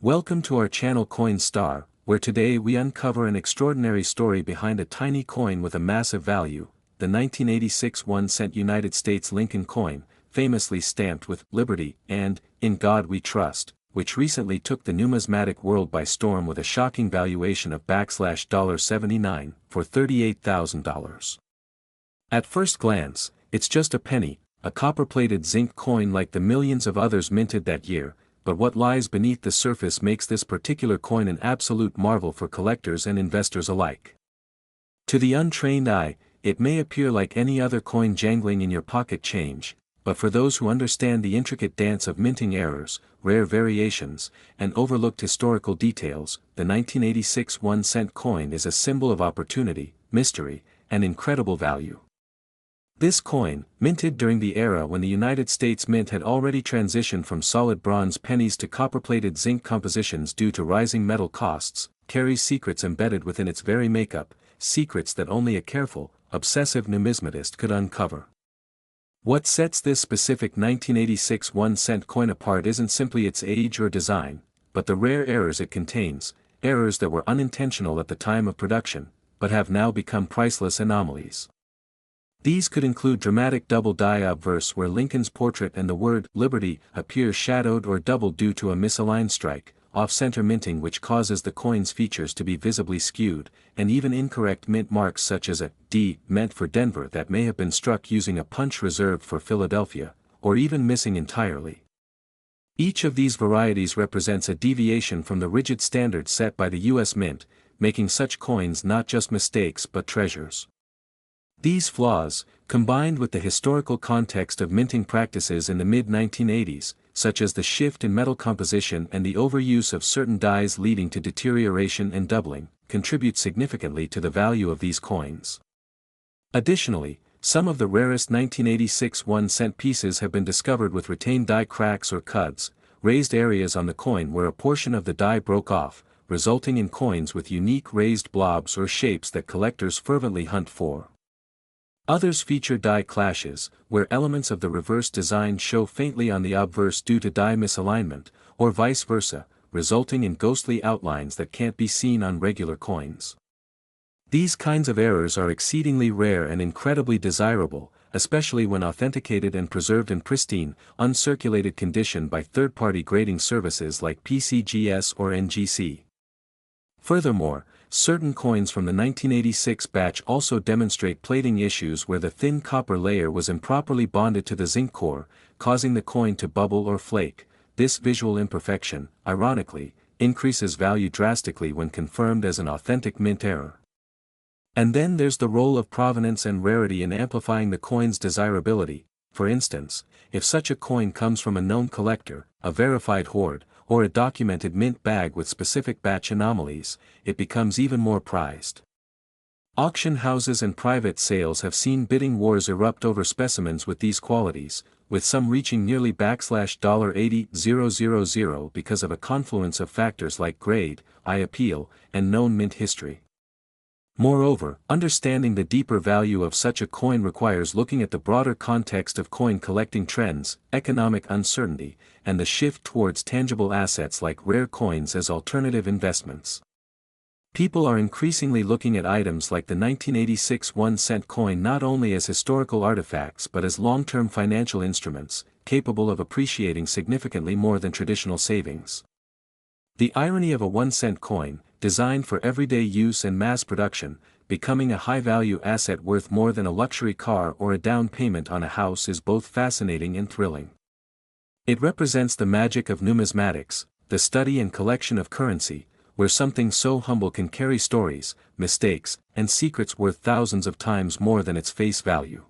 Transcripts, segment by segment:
Welcome to our channel Coin Star, where today we uncover an extraordinary story behind a tiny coin with a massive value, the 1986 1-cent United States Lincoln coin, famously stamped with "Liberty" and "In God We Trust," which recently took the numismatic world by storm with a shocking valuation of $79 for $38,000. At first glance, it's just a penny, a copper-plated zinc coin like the millions of others minted that year, but what lies beneath the surface makes this particular coin an absolute marvel for collectors and investors alike. To the untrained eye, it may appear like any other coin jangling in your pocket change, but for those who understand the intricate dance of minting errors, rare variations, and overlooked historical details, the 1986 1-cent coin is a symbol of opportunity, mystery, and incredible value. This coin, minted during the era when the United States Mint had already transitioned from solid bronze pennies to copper-plated zinc compositions due to rising metal costs, carries secrets embedded within its very makeup, secrets that only a careful, obsessive numismatist could uncover. What sets this specific 1986 1-cent coin apart isn't simply its age or design, but the rare errors it contains, errors that were unintentional at the time of production, but have now become priceless anomalies. These could include dramatic double-die obverse where Lincoln's portrait and the word "Liberty" appear shadowed or doubled due to a misaligned strike, off-center minting which causes the coin's features to be visibly skewed, and even incorrect mint marks such as a D meant for Denver that may have been struck using a punch reserved for Philadelphia, or even missing entirely. Each of these varieties represents a deviation from the rigid standards set by the U.S. Mint, making such coins not just mistakes but treasures. These flaws, combined with the historical context of minting practices in the mid-1980s, such as the shift in metal composition and the overuse of certain dyes leading to deterioration and doubling, contribute significantly to the value of these coins. Additionally, some of the rarest 1986 1-cent pieces have been discovered with retained die cracks or cuds, raised areas on the coin where a portion of the die broke off, resulting in coins with unique raised blobs or shapes that collectors fervently hunt for. Others feature die clashes, where elements of the reverse design show faintly on the obverse due to die misalignment, or vice versa, resulting in ghostly outlines that can't be seen on regular coins. These kinds of errors are exceedingly rare and incredibly desirable, especially when authenticated and preserved in pristine, uncirculated condition by third-party grading services like PCGS or NGC. Furthermore, certain coins from the 1986 batch also demonstrate plating issues where the thin copper layer was improperly bonded to the zinc core, causing the coin to bubble or flake. This visual imperfection, ironically, increases value drastically when confirmed as an authentic mint error. And then there's the role of provenance and rarity in amplifying the coin's desirability. For instance, if such a coin comes from a known collector, a verified hoard, or a documented mint bag with specific batch anomalies, it becomes even more prized. Auction houses and private sales have seen bidding wars erupt over specimens with these qualities, with some reaching nearly $80,000 because of a confluence of factors like grade, eye appeal, and known mint history. Moreover, understanding the deeper value of such a coin requires looking at the broader context of coin collecting trends, economic uncertainty, and the shift towards tangible assets like rare coins as alternative investments. People are increasingly looking at items like the 1986 1-cent coin not only as historical artifacts but as long-term financial instruments, capable of appreciating significantly more than traditional savings. The irony of a 1-cent coin, designed for everyday use and mass production, becoming a high-value asset worth more than a luxury car or a down payment on a house is both fascinating and thrilling. It represents the magic of numismatics, the study and collection of currency, where something so humble can carry stories, mistakes, and secrets worth thousands of times more than its face value.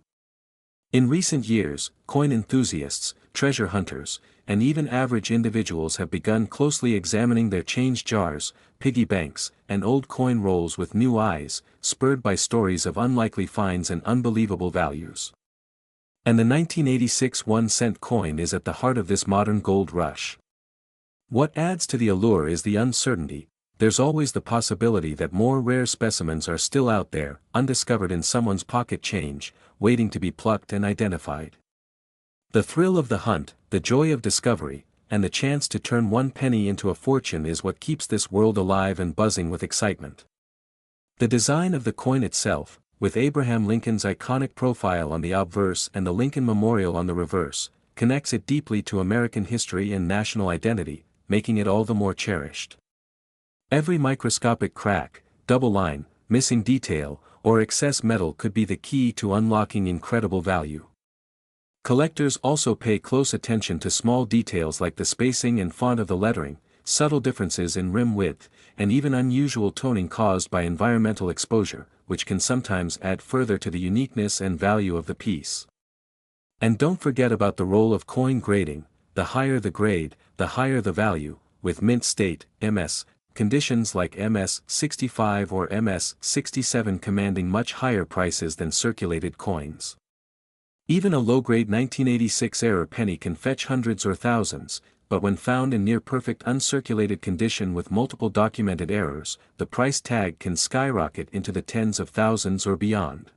In recent years, coin enthusiasts, treasure hunters, and even average individuals have begun closely examining their change jars, piggy banks, and old coin rolls with new eyes, spurred by stories of unlikely finds and unbelievable values. And the 1986 1-cent coin is at the heart of this modern gold rush. What adds to the allure is the uncertainty. There's always the possibility that more rare specimens are still out there, undiscovered in someone's pocket change, waiting to be plucked and identified. The thrill of the hunt, the joy of discovery, and the chance to turn one penny into a fortune is what keeps this world alive and buzzing with excitement. The design of the coin itself, with Abraham Lincoln's iconic profile on the obverse and the Lincoln Memorial on the reverse, connects it deeply to American history and national identity, making it all the more cherished. Every microscopic crack, double line, missing detail, or excess metal could be the key to unlocking incredible value. Collectors also pay close attention to small details like the spacing and font of the lettering, subtle differences in rim width, and even unusual toning caused by environmental exposure, which can sometimes add further to the uniqueness and value of the piece. And don't forget about the role of coin grading. The higher the grade, the higher the value, with mint state, MS, conditions like MS-65 or MS-67 commanding much higher prices than circulated coins. Even a low-grade 1986 era penny can fetch hundreds or thousands, but when found in near-perfect uncirculated condition with multiple documented errors, the price tag can skyrocket into the tens of thousands or beyond.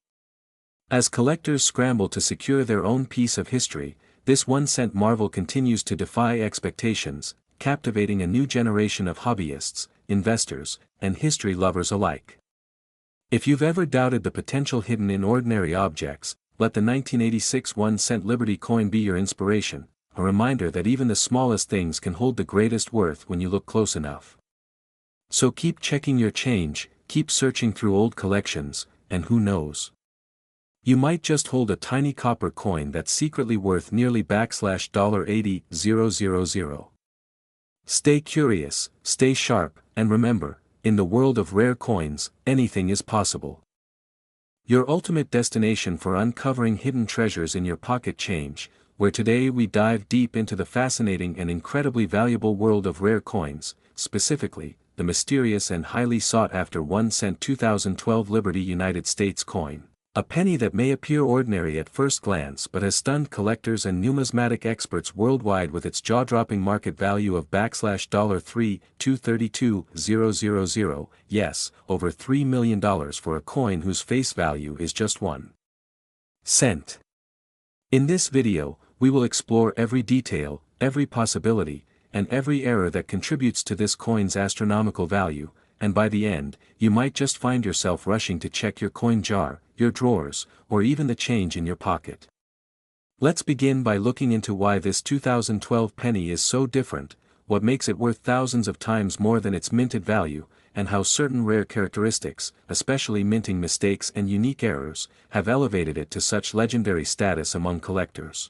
As collectors scramble to secure their own piece of history, this 1-cent marvel continues to defy expectations, captivating a new generation of hobbyists, investors, and history lovers alike. If you've ever doubted the potential hidden in ordinary objects, let the 1986 1-cent Liberty coin be your inspiration, a reminder that even the smallest things can hold the greatest worth when you look close enough. So keep checking your change, keep searching through old collections, and who knows? You might just hold a tiny copper coin that's secretly worth nearly $80,000. Stay curious, stay sharp, and remember, in the world of rare coins, anything is possible. Your ultimate destination for uncovering hidden treasures in your pocket change, where today we dive deep into the fascinating and incredibly valuable world of rare coins, specifically, the mysterious and highly sought-after 1-cent 2012 Liberty United States coin. A penny that may appear ordinary at first glance but has stunned collectors and numismatic experts worldwide with its jaw-dropping market value of $3,232,000, yes, over $3 million for a coin whose face value is just 1 cent. In this video, we will explore every detail, every possibility, and every error that contributes to this coin's astronomical value, and by the end, you might just find yourself rushing to check your coin jar, your drawers, or even the change in your pocket. Let's begin by looking into why this 2012 penny is so different, what makes it worth thousands of times more than its minted value, and how certain rare characteristics, especially minting mistakes and unique errors, have elevated it to such legendary status among collectors.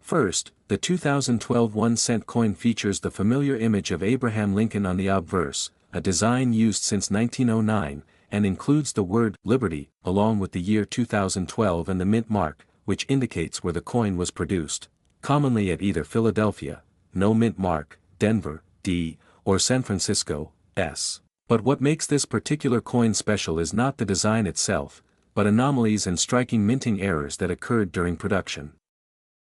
First, the 2012 1-cent coin features the familiar image of Abraham Lincoln on the obverse, a design used since 1909, and includes the word Liberty, along with the year 2012 and the mint mark, which indicates where the coin was produced, commonly at either Philadelphia, no mint mark, Denver, D, or San Francisco, S. But what makes this particular coin special is not the design itself, but anomalies and striking minting errors that occurred during production.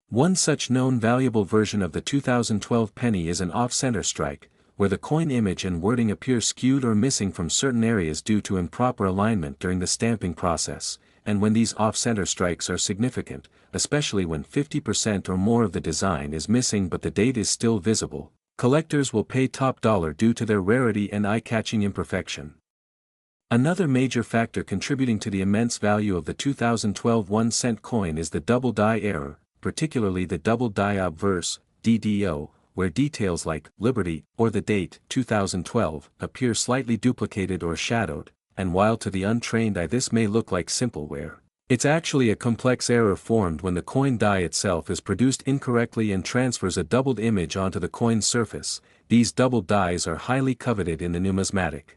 One such known valuable version of the 2012 penny is an off-center strike, where the coin image and wording appear skewed or missing from certain areas due to improper alignment during the stamping process, and when these off-center strikes are significant, especially when 50% or more of the design is missing but the date is still visible, collectors will pay top dollar due to their rarity and eye-catching imperfection. Another major factor contributing to the immense value of the 2012 1-cent coin is the double die error, particularly the double die obverse, DDO, where details like Liberty or the date 2012 appear slightly duplicated or shadowed, and while to the untrained eye this may look like simple wear, it's actually a complex error formed when the coin die itself is produced incorrectly and transfers a doubled image onto the coin's surface. These doubled dies are highly coveted in the numismatic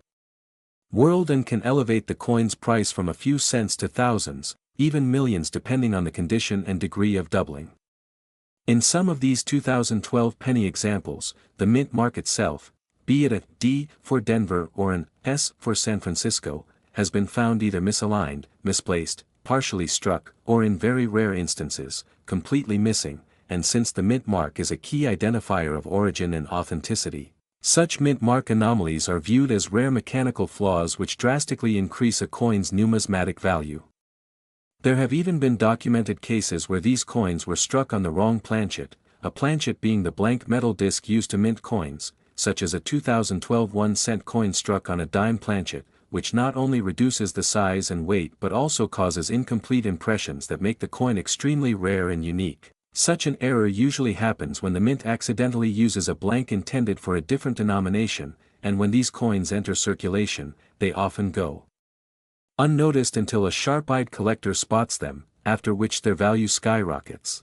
world and can elevate the coin's price from a few cents to thousands, even millions depending on the condition and degree of doubling. In some of these 2012 penny examples, the mint mark itself, be it a D for Denver or an S for San Francisco, has been found either misaligned, misplaced, partially struck, or in very rare instances, completely missing, and since the mint mark is a key identifier of origin and authenticity, such mint mark anomalies are viewed as rare mechanical flaws which drastically increase a coin's numismatic value. There have even been documented cases where these coins were struck on the wrong planchet, a planchet being the blank metal disc used to mint coins, such as a 2012 1-cent coin struck on a dime planchet, which not only reduces the size and weight but also causes incomplete impressions that make the coin extremely rare and unique. Such an error usually happens when the mint accidentally uses a blank intended for a different denomination, and when these coins enter circulation, they often go unnoticed until a sharp-eyed collector spots them, after which their value skyrockets.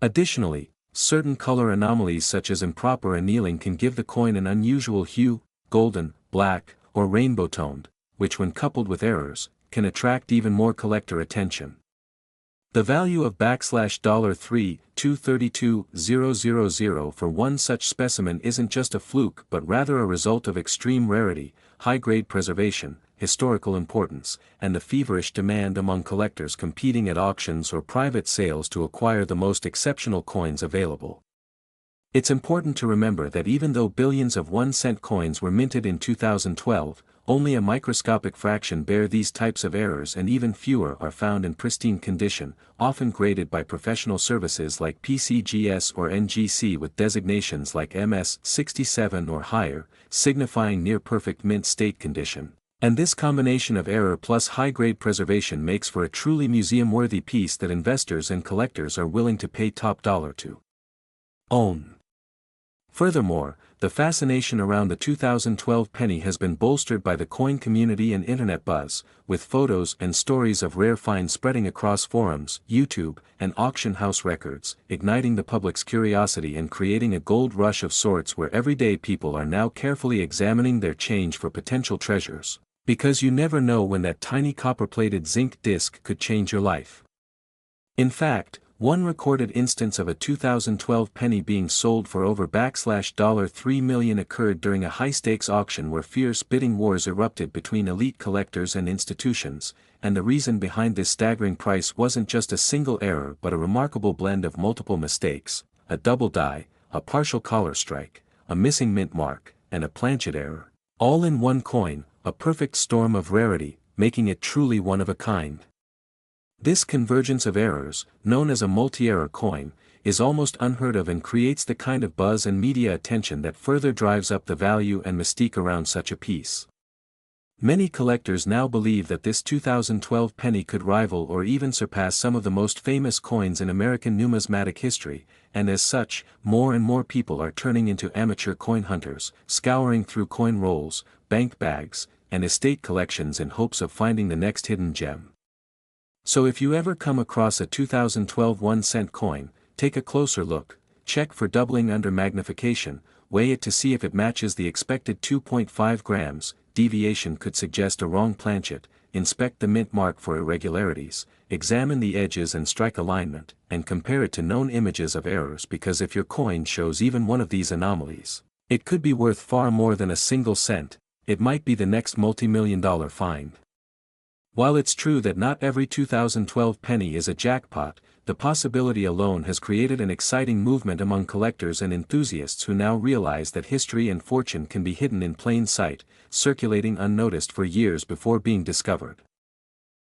Additionally, certain color anomalies such as improper annealing can give the coin an unusual hue, golden, black, or rainbow-toned, which when coupled with errors, can attract even more collector attention. The value of $3,232,000 for one such specimen isn't just a fluke but rather a result of extreme rarity, high-grade preservation, historical importance, and the feverish demand among collectors competing at auctions or private sales to acquire the most exceptional coins available. It's important to remember that even though billions of 1-cent coins were minted in 2012, only a microscopic fraction bear these types of errors and even fewer are found in pristine condition, often graded by professional services like PCGS or NGC with designations like MS 67 or higher, signifying near-perfect mint state condition. And this combination of error plus high-grade preservation makes for a truly museum-worthy piece that investors and collectors are willing to pay top dollar to own. Furthermore, the fascination around the 2012 penny has been bolstered by the coin community and internet buzz, with photos and stories of rare finds spreading across forums, YouTube, and auction house records, igniting the public's curiosity and creating a gold rush of sorts where everyday people are now carefully examining their change for potential treasures. Because you never know when that tiny copper-plated zinc disc could change your life. In fact, one recorded instance of a 2012 penny being sold for over $3 million occurred during a high-stakes auction where fierce bidding wars erupted between elite collectors and institutions, and the reason behind this staggering price wasn't just a single error but a remarkable blend of multiple mistakes, a double die, a partial collar strike, a missing mint mark, and a planchet error. All in one coin, a perfect storm of rarity, making it truly one of a kind. This convergence of errors, known as a multi-error coin, is almost unheard of and creates the kind of buzz and media attention that further drives up the value and mystique around such a piece. Many collectors now believe that this 2012 penny could rival or even surpass some of the most famous coins in American numismatic history, and as such, more and more people are turning into amateur coin hunters, scouring through coin rolls, bank bags, and estate collections in hopes of finding the next hidden gem. So if you ever come across a 2012 1-cent coin, take a closer look, check for doubling under magnification, weigh it to see if it matches the expected 2.5 grams, deviation could suggest a wrong planchet, inspect the mint mark for irregularities, examine the edges and strike alignment, and compare it to known images of errors because if your coin shows even one of these anomalies, it could be worth far more than a single cent, it might be the next multi-million-dollar find. While it's true that not every 2012 penny is a jackpot, the possibility alone has created an exciting movement among collectors and enthusiasts who now realize that history and fortune can be hidden in plain sight, circulating unnoticed for years before being discovered.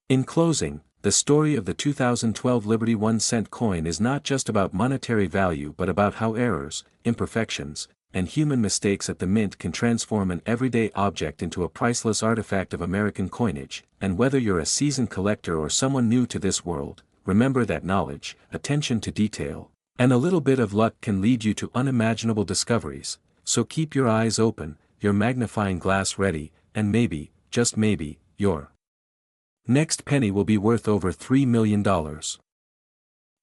In closing, the story of the 2012 Liberty 1-cent coin is not just about monetary value but about how errors, imperfections, and human mistakes at the mint can transform an everyday object into a priceless artifact of American coinage, and whether you're a seasoned collector or someone new to this world, remember that knowledge, attention to detail, and a little bit of luck can lead you to unimaginable discoveries, so keep your eyes open, your magnifying glass ready, and maybe, just maybe, your next penny will be worth over $3 million.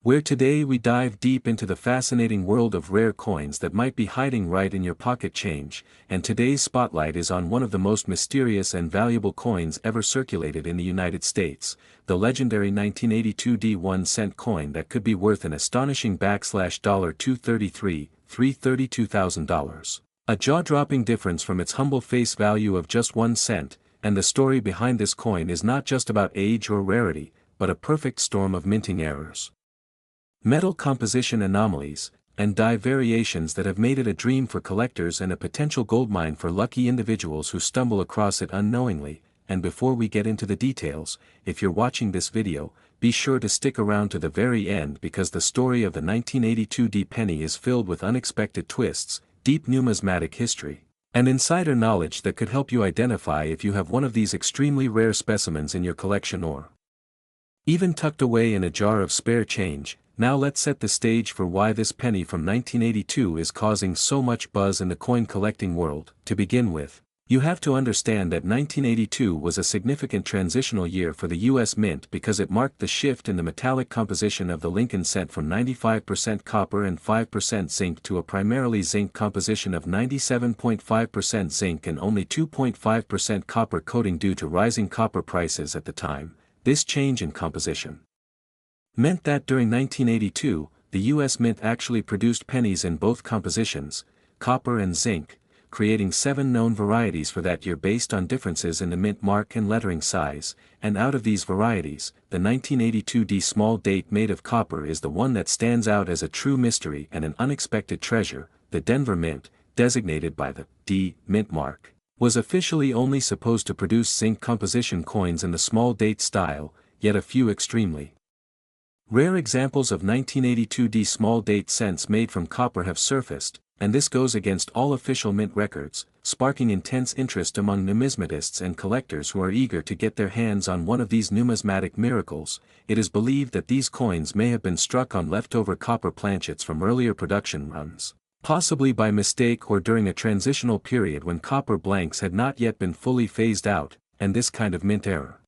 Where today we dive deep into the fascinating world of rare coins that might be hiding right in your pocket change, and today's spotlight is on one of the most mysterious and valuable coins ever circulated in the United States, the legendary 1982 1-cent coin that could be worth an astonishing $332,000, a jaw-dropping difference from its humble face value of just 1 cent, and the story behind this coin is not just about age or rarity, but a perfect storm of minting errors, metal composition anomalies, and die variations that have made it a dream for collectors and a potential goldmine for lucky individuals who stumble across it unknowingly. And before we get into the details, if you're watching this video, be sure to stick around to the very end because the story of the 1982 D penny is filled with unexpected twists, deep numismatic history, and insider knowledge that could help you identify if you have one of these extremely rare specimens in your collection or even tucked away in a jar of spare change. Now let's set the stage for why this penny from 1982 is causing so much buzz in the coin collecting world. To begin with, you have to understand that 1982 was a significant transitional year for the U.S. Mint because it marked the shift in the metallic composition of the Lincoln cent from 95% copper and 5% zinc to a primarily zinc composition of 97.5% zinc and only 2.5% copper coating due to rising copper prices at the time. This change in composition meant that during 1982, the U.S. Mint actually produced pennies in both compositions, copper and zinc, creating 7 known varieties for that year based on differences in the mint mark and lettering size, and out of these varieties, the 1982 D small date made of copper is the one that stands out as a true mystery and an unexpected treasure. The Denver Mint, designated by the D mint mark, was officially only supposed to produce zinc composition coins in the small date style, yet a few extremely rare examples of 1982 D small date cents made from copper have surfaced, and this goes against all official mint records, sparking intense interest among numismatists and collectors who are eager to get their hands on one of these numismatic miracles. It is believed that these coins may have been struck on leftover copper planchets from earlier production runs, possibly by mistake or during a transitional period when copper blanks had not yet been fully phased out, and this kind of mint error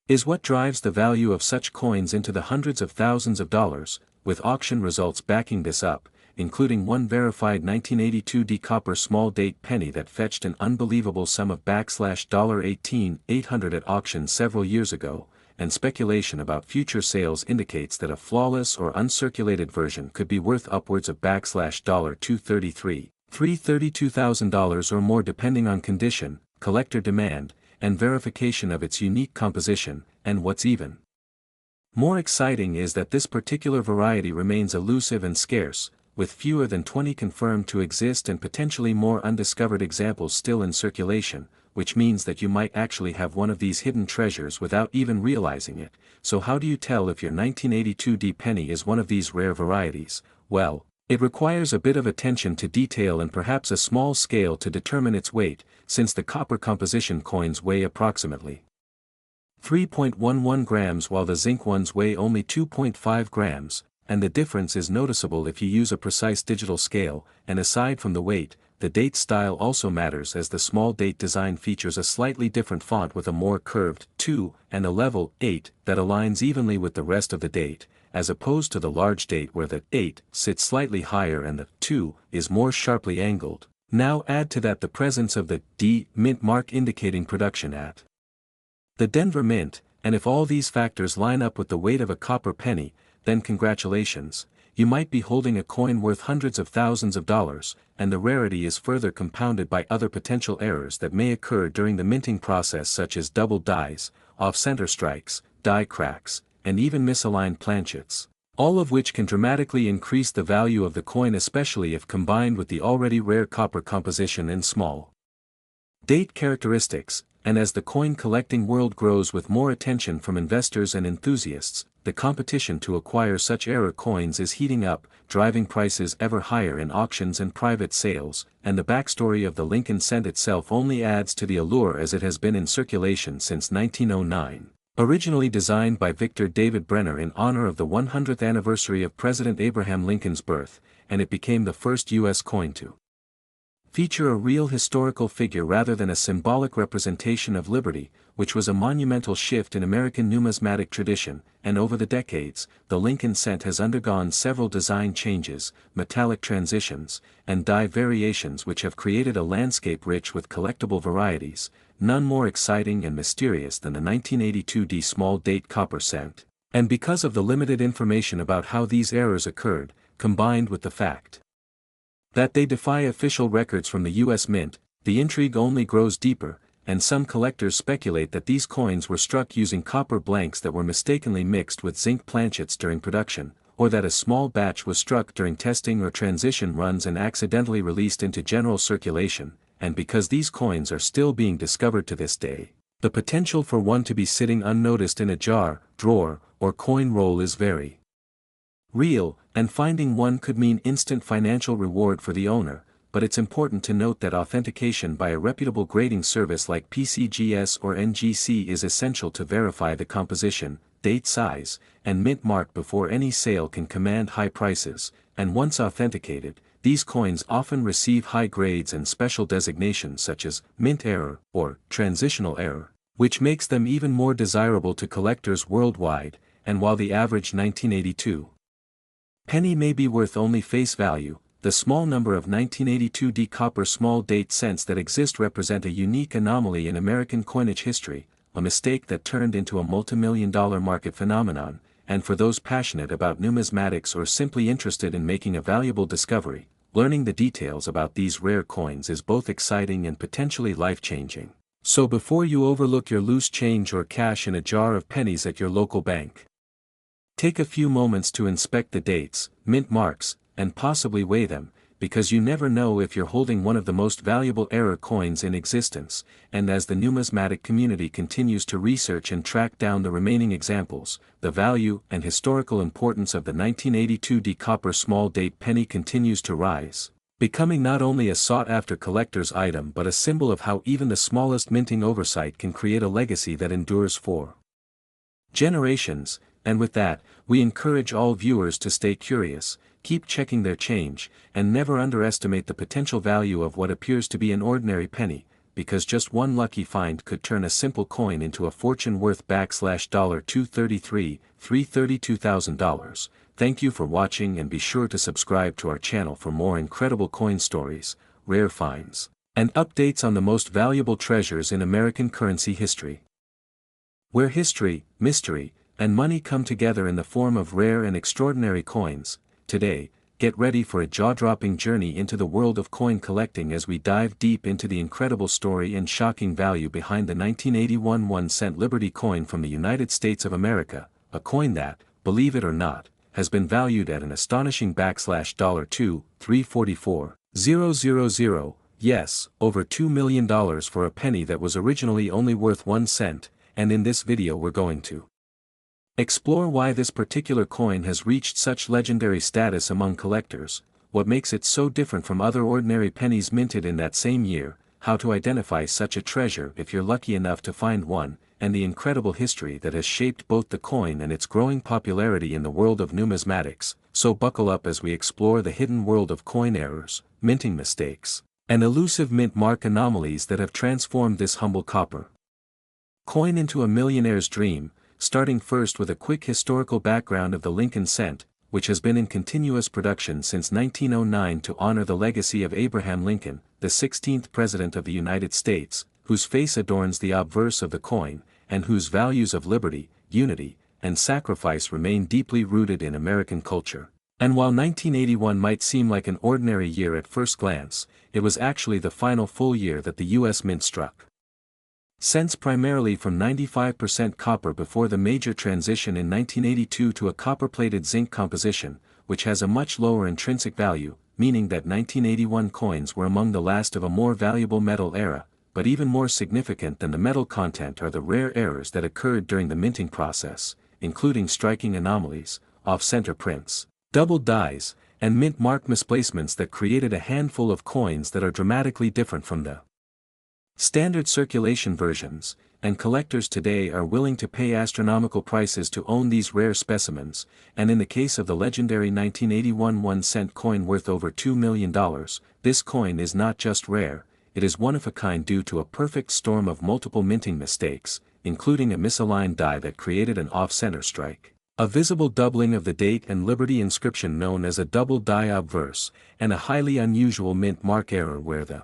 is what drives the value of such coins into the hundreds of thousands of dollars, with auction results backing this up, including one verified 1982 D copper small date penny that fetched an unbelievable sum of $18,800 at auction several years ago, and speculation about future sales indicates that a flawless or uncirculated version could be worth upwards of $232,000 or more depending on condition, collector demand, and verification of its unique composition. And what's even more exciting is that this particular variety remains elusive and scarce, with fewer than 20 confirmed to exist and potentially more undiscovered examples still in circulation, which means that you might actually have one of these hidden treasures without even realizing it. So how do you tell if your 1982 D penny is one of these rare varieties? Well, it requires a bit of attention to detail and perhaps a small scale to determine its weight, since the copper composition coins weigh approximately 3.11 grams while the zinc ones weigh only 2.5 grams, and the difference is noticeable if you use a precise digital scale. And aside from the weight, the date style also matters as the small date design features a slightly different font with a more curved 2 and a level 8 that aligns evenly with the rest of the date, as opposed to the large date where the 8 sits slightly higher and the 2 is more sharply angled. Now add to that the presence of the D mint mark indicating production at the Denver Mint, and if all these factors line up with the weight of a copper penny, then congratulations, you might be holding a coin worth hundreds of thousands of dollars, and the rarity is further compounded by other potential errors that may occur during the minting process such as double dies, off-center strikes, die cracks, and even misaligned planchets, all of which can dramatically increase the value of the coin, especially if combined with the already rare copper composition and small date characteristics. And as the coin collecting world grows with more attention from investors and enthusiasts, the competition to acquire such rare coins is heating up, driving prices ever higher in auctions and private sales, and the backstory of the Lincoln cent itself only adds to the allure as it has been in circulation since 1909. Originally designed by Victor David Brenner in honor of the 100th anniversary of President Abraham Lincoln's birth, and it became the first U.S. coin to feature a real historical figure rather than a symbolic representation of liberty, which was a monumental shift in American numismatic tradition. And over the decades, the Lincoln cent has undergone several design changes, metallic transitions, and die variations which have created a landscape rich with collectible varieties, none more exciting and mysterious than the 1982 D small date copper cent. And because of the limited information about how these errors occurred, combined with the fact that they defy official records from the U.S. Mint, the intrigue only grows deeper, and some collectors speculate that these coins were struck using copper blanks that were mistakenly mixed with zinc planchets during production, or that a small batch was struck during testing or transition runs and accidentally released into general circulation. And because these coins are still being discovered to this day, The potential for one to be sitting unnoticed in a jar, drawer, or coin roll is very real, and finding one could mean instant financial reward for the owner, but it's important to note that authentication by a reputable grading service like PCGS or NGC is essential to verify the composition, date, size, and mint mark before any sale can command high prices, and once authenticated, these coins often receive high grades and special designations such as mint error or transitional error, which makes them even more desirable to collectors worldwide. And while the average 1982 penny may be worth only face value, the small number of 1982 D copper small date cents that exist represent a unique anomaly in American coinage history, a mistake that turned into a multimillion-dollar market phenomenon, and for those passionate about numismatics or simply interested in making a valuable discovery, learning the details about these rare coins is both exciting and potentially life-changing. So before you overlook your loose change or cash in a jar of pennies at your local bank, take a few moments to inspect the dates, mint marks, and possibly weigh them, because you never know if you're holding one of the most valuable error coins in existence. And as the numismatic community continues to research and track down the remaining examples, the value and historical importance of the 1982 D copper small date penny continues to rise, becoming not only a sought-after collector's item but a symbol of how even the smallest minting oversight can create a legacy that endures for generations. And with that, we encourage all viewers to stay curious, keep checking their change, and never underestimate the potential value of what appears to be an ordinary penny, because just one lucky find could turn a simple coin into a fortune worth $233,332,000. Thank you for watching, and be sure to subscribe to our channel for more incredible coin stories, rare finds, and updates on the most valuable treasures in American currency history. Where history, mystery, and money come together in the form of rare and extraordinary coins. Today, get ready for a jaw-dropping journey into the world of coin collecting as we dive deep into the incredible story and shocking value behind the 1981 1-cent Liberty coin from the United States of America, a coin that, believe it or not, has been valued at an astonishing $2,344,000, yes, over $2 million for a penny that was originally only worth 1 cent, and in this video we're going to explore why this particular coin has reached such legendary status among collectors, what makes it so different from other ordinary pennies minted in that same year, how to identify such a treasure if you're lucky enough to find one, and the incredible history that has shaped both the coin and its growing popularity in the world of numismatics. So buckle up as we explore the hidden world of coin errors, minting mistakes, and elusive mint mark anomalies that have transformed this humble copper coin into a millionaire's dream. Starting first with a quick historical background of the Lincoln cent, which has been in continuous production since 1909 to honor the legacy of Abraham Lincoln, the 16th President of the United States, whose face adorns the obverse of the coin, and whose values of liberty, unity, and sacrifice remain deeply rooted in American culture. And while 1981 might seem like an ordinary year at first glance, it was actually the final full year that the U.S. Mint struck cents primarily from 95% copper before the major transition in 1982 to a copper-plated zinc composition, which has a much lower intrinsic value, meaning that 1981 coins were among the last of a more valuable metal era. But even more significant than the metal content are the rare errors that occurred during the minting process, including striking anomalies, off-center prints, double dies, and mint mark misplacements that created a handful of coins that are dramatically different from the standard circulation versions, and collectors today are willing to pay astronomical prices to own these rare specimens. And in the case of the legendary 1981 1-cent coin worth over $2 million, this coin is not just rare, it is one of a kind due to a perfect storm of multiple minting mistakes, including a misaligned die that created an off-center strike, a visible doubling of the date and liberty inscription known as a double die obverse, and a highly unusual mint mark error where the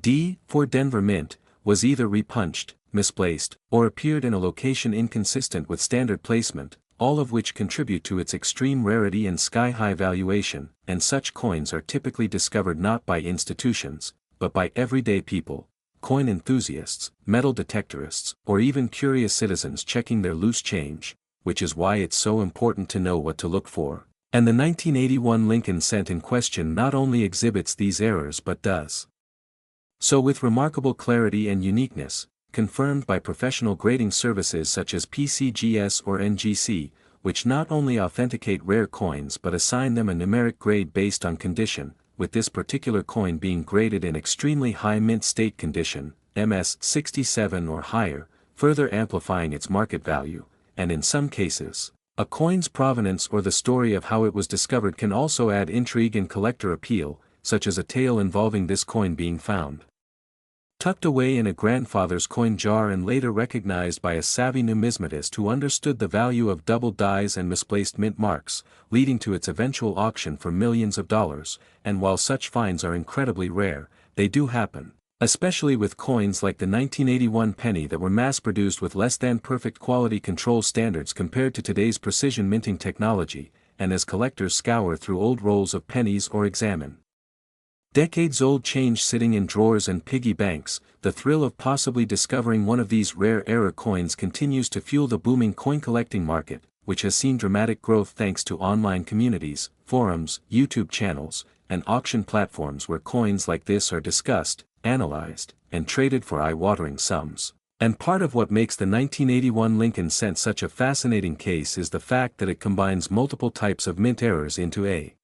D for Denver Mint was either repunched, misplaced, or appeared in a location inconsistent with standard placement, all of which contribute to its extreme rarity and sky-high valuation. And such coins are typically discovered not by institutions, but by everyday people, coin enthusiasts, metal detectorists, or even curious citizens checking their loose change, which is why it's so important to know what to look for. And the 1981 Lincoln cent in question not only exhibits these errors but does so with remarkable clarity and uniqueness, confirmed by professional grading services such as PCGS or NGC, which not only authenticate rare coins but assign them a numeric grade based on condition, with this particular coin being graded in extremely high mint state condition, MS 67 or higher, further amplifying its market value, and in some cases, a coin's provenance or the story of how it was discovered can also add intrigue and collector appeal, such as a tale involving this coin being found tucked away in a grandfather's coin jar and later recognized by a savvy numismatist who understood the value of double dies and misplaced mint marks, leading to its eventual auction for millions of dollars, and while such finds are incredibly rare, they do happen, especially with coins like the 1981 penny that were mass-produced with less than perfect quality control standards compared to today's precision minting technology, and as collectors scour through old rolls of pennies or examine decades-old change sitting in drawers and piggy banks, the thrill of possibly discovering one of these rare era coins continues to fuel the booming coin collecting market, which has seen dramatic growth thanks to online communities, forums, YouTube channels, and auction platforms where coins like this are discussed, analyzed, and traded for eye-watering sums. And part of what makes the 1981 Lincoln cent such a fascinating case is the fact that it combines multiple types of mint errors into a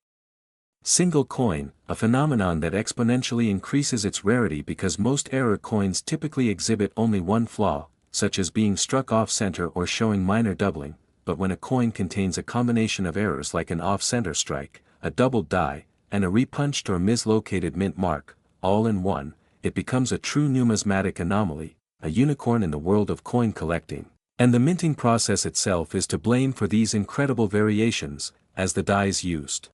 single coin, a phenomenon that exponentially increases its rarity because most error coins typically exhibit only one flaw, such as being struck off-center or showing minor doubling, but when a coin contains a combination of errors like an off-center strike, a doubled die, and a repunched or mislocated mint mark, all in one, it becomes a true numismatic anomaly, a unicorn in the world of coin collecting. And the minting process itself is to blame for these incredible variations, as the dies used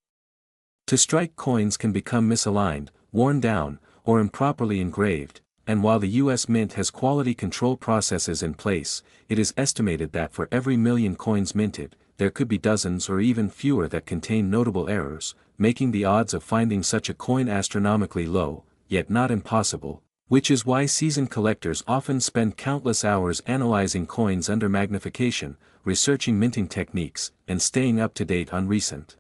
to strike coins can become misaligned, worn down, or improperly engraved, and while the US Mint has quality control processes in place, it is estimated that for every million coins minted, there could be dozens or even fewer that contain notable errors, making the odds of finding such a coin astronomically low, yet not impossible, which is why seasoned collectors often spend countless hours analyzing coins under magnification, researching minting techniques, and staying up to date on recent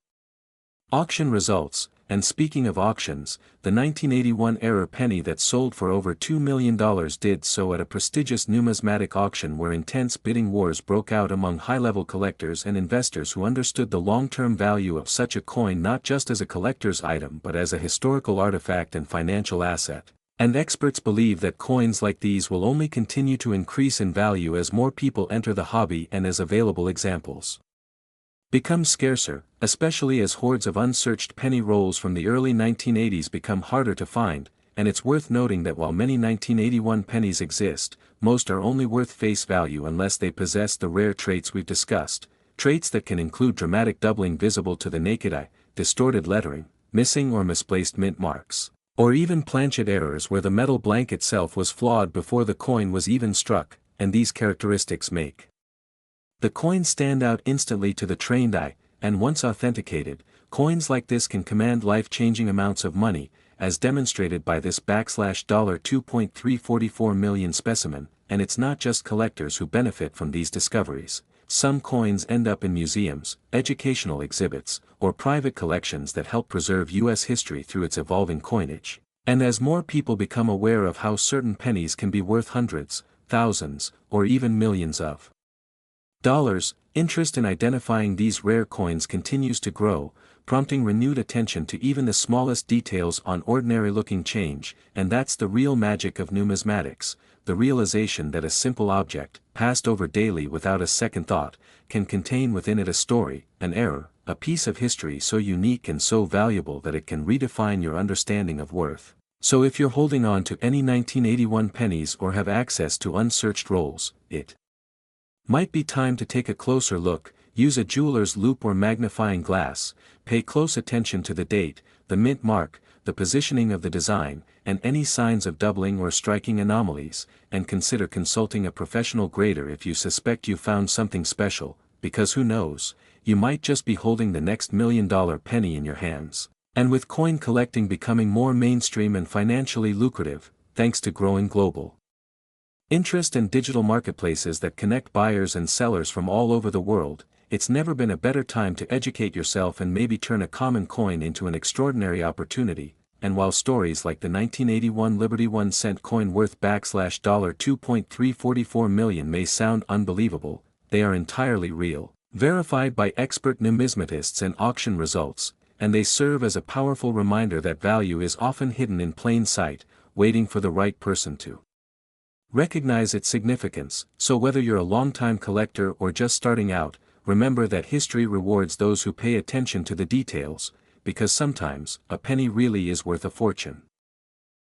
auction results. And speaking of auctions, the 1981 error penny that sold for over $2 million did so at a prestigious numismatic auction where intense bidding wars broke out among high-level collectors and investors who understood the long-term value of such a coin not just as a collector's item but as a historical artifact and financial asset. And experts believe that coins like these will only continue to increase in value as more people enter the hobby and as available examples become scarcer, especially as hordes of unsearched penny rolls from the early 1980s become harder to find, and it's worth noting that while many 1981 pennies exist, most are only worth face value unless they possess the rare traits we've discussed, traits that can include dramatic doubling visible to the naked eye, distorted lettering, missing or misplaced mint marks, or even planchet errors where the metal blank itself was flawed before the coin was even struck, and these characteristics make the coin stand out instantly to the trained eye, and once authenticated, coins like this can command life-changing amounts of money, as demonstrated by this $2.344 million specimen, and it's not just collectors who benefit from these discoveries. Some coins end up in museums, educational exhibits, or private collections that help preserve U.S. history through its evolving coinage. And as more people become aware of how certain pennies can be worth hundreds, thousands, or even millions of dollars, interest in identifying these rare coins continues to grow, prompting renewed attention to even the smallest details on ordinary-looking change, and that's the real magic of numismatics, the realization that a simple object, passed over daily without a second thought, can contain within it a story, an error, a piece of history so unique and so valuable that it can redefine your understanding of worth. So if you're holding on to any 1981 pennies or have access to unsearched rolls, it might be time to take a closer look. Use a jeweler's loupe or magnifying glass, pay close attention to the date, the mint mark, the positioning of the design, and any signs of doubling or striking anomalies, and consider consulting a professional grader if you suspect you found something special, because who knows, you might just be holding the next $1 million penny in your hands. And with coin collecting becoming more mainstream and financially lucrative, thanks to growing global interest and digital marketplaces that connect buyers and sellers from all over the world, it's never been a better time to educate yourself and maybe turn a common coin into an extraordinary opportunity. and while stories like the 1981 Liberty 1-cent coin worth $2.344 million may sound unbelievable, they are entirely real, verified by expert numismatists and auction results, and they serve as a powerful reminder that value is often hidden in plain sight, waiting for the right person to recognize its significance. So whether you're a longtime collector or just starting out, remember that history rewards those who pay attention to the details, because sometimes, a penny really is worth a fortune.